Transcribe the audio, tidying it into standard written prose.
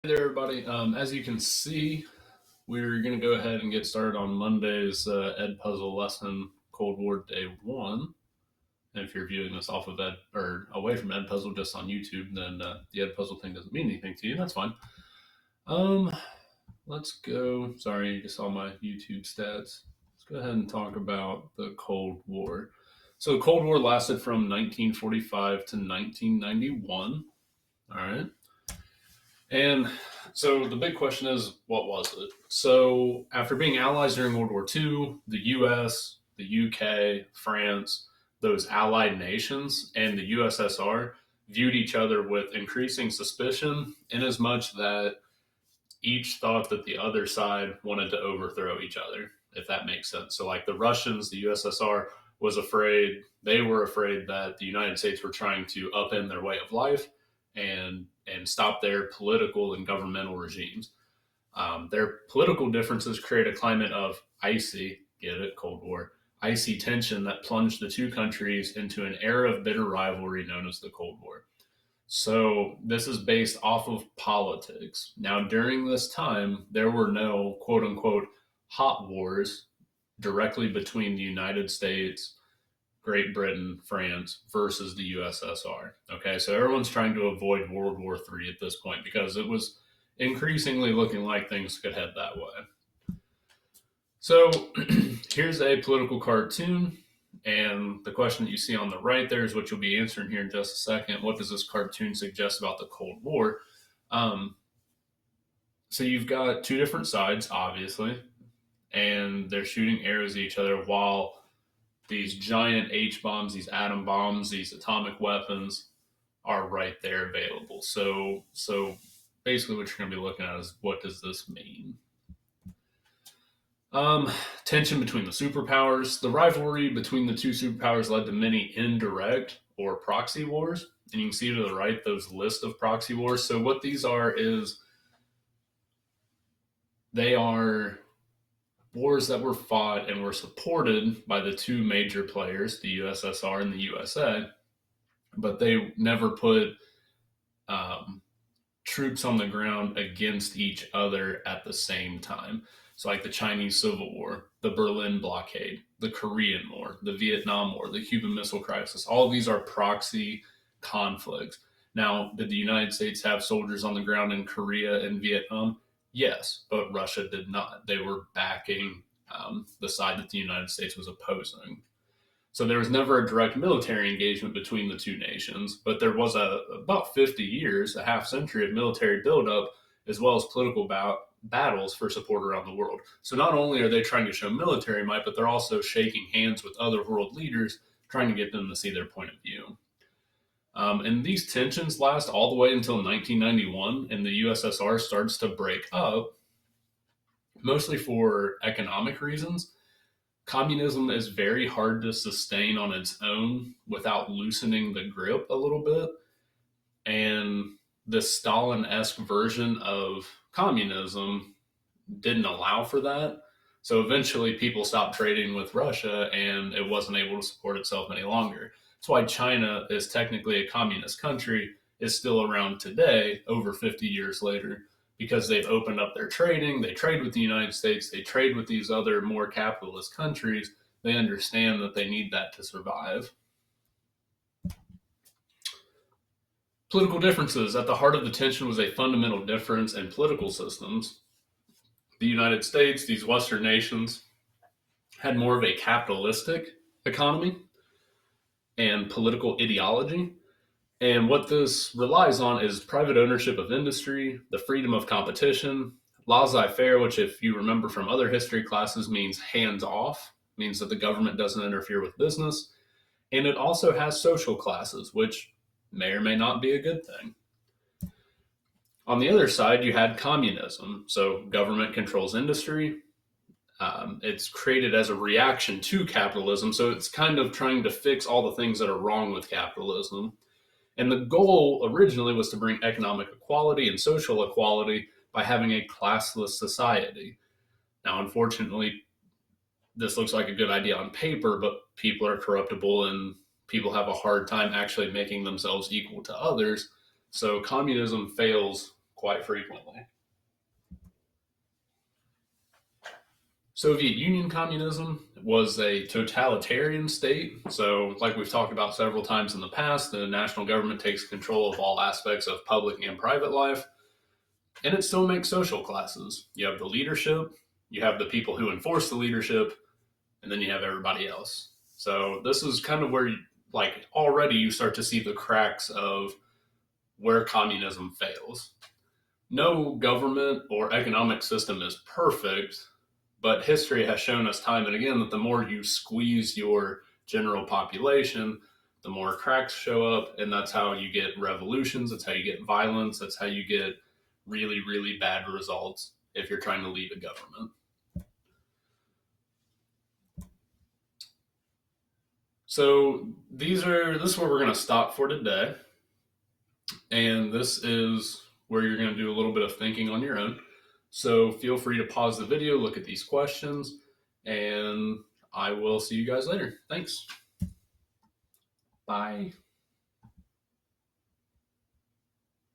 Hey there, everybody. As you can see, we're going to go ahead and get started on Monday's Ed Puzzle lesson, Cold War Day 1. And if you're viewing this off of Ed or away from Ed Puzzle just on YouTube, then the Ed Puzzle thing doesn't mean anything to you. That's fine. Um, let's go. Sorry, you just saw my YouTube stats. Let's go ahead and talk about the Cold War. So, the Cold War lasted from 1945 to 1991. All right. And so the big question is, what was it? So after being allies during World War II, the U.S., the U.K., France, those allied nations, and the USSR viewed each other with increasing suspicion, in as much that each thought that the other side wanted to overthrow each other, if that makes sense. So, like the Russians, the USSR they were afraid that the United States were trying to upend their way of life and stop their political and governmental regimes. Their political differences create a climate of icy, get it, Cold War, icy tension that plunged the two countries into an era of bitter rivalry known as the Cold War. So this is based off of politics. Now, during this time, there were no quote unquote hot wars directly between the United States, Great Britain, France versus the USSR. Okay, so everyone's trying to avoid World War III at this point because it was increasingly looking like things could head that way. So here's a political cartoon, and the question that you see on the right there is what you'll be answering here in just a second. What does this cartoon suggest about the Cold War? So you've got two different sides, obviously, and they're shooting arrows at each other while these giant H bombs, these atom bombs, these atomic weapons are right there available. So basically, what you're going to be looking at is, what does this mean? Tension between the superpowers. The rivalry between the two superpowers led to many indirect or proxy wars. And you can see to the right those list of proxy wars. So what these are is they are wars that were fought and were supported by the two major players, the USSR and the USA, but they never put troops on the ground against each other at the same time. So, like the Chinese Civil War, the Berlin blockade, the Korean War, the Vietnam War, the Cuban Missile Crisis, all of these are proxy conflicts. Now, did the United States have soldiers on the ground in Korea and Vietnam? Yes, but Russia did not. They were backing the side that the United States was opposing. So there was never a direct military engagement between the two nations, but there was about 50 years, a half century of military buildup, as well as political battles for support around the world. So not only are they trying to show military might, but they're also shaking hands with other world leaders, trying to get them to see their point of view. And these tensions last all the way until 1991, and the USSR starts to break up, mostly for economic reasons. Communism is very hard to sustain on its own without loosening the grip a little bit. And the Stalin-esque version of communism didn't allow for that. So eventually people stopped trading with Russia and it wasn't able to support itself any longer. That's why China is technically a communist country, is still around today, over 50 years later, because they've opened up their trading. They trade with the United States. They trade with these other more capitalist countries. They understand that they need that to survive. Political differences. At the heart of the tension was a fundamental difference in political systems. The United States, these Western nations, had more of a capitalistic economy and political ideology. And what this relies on is private ownership of industry, the freedom of competition, laissez-faire, which, if you remember from other history classes, means hands off, means that the government doesn't interfere with business. And it also has social classes, which may or may not be a good thing. On the other side, you had communism. So government controls industry. It's created as a reaction to capitalism. So it's kind of trying to fix all the things that are wrong with capitalism. And the goal originally was to bring economic equality and social equality by having a classless society. Now, unfortunately, this looks like a good idea on paper, but people are corruptible and people have a hard time actually making themselves equal to others. So communism fails quite frequently. Soviet Union communism was a totalitarian state. So, like we've talked about several times in the past, the national government takes control of all aspects of public and private life, and it still makes social classes. You have the leadership, you have the people who enforce the leadership, and then you have everybody else. So, this is kind of where, already you start to see the cracks of where communism fails. No government or economic system is perfect, but history has shown us time and again that the more you squeeze your general population, the more cracks show up, and that's how you get revolutions, that's how you get violence, that's how you get really, really bad results if you're trying to lead a government. So this is where we're going to stop for today, and this is where you're going to do a little bit of thinking on your own. So feel free to pause the video, look at these questions, and I will see you guys later. Thanks. Bye.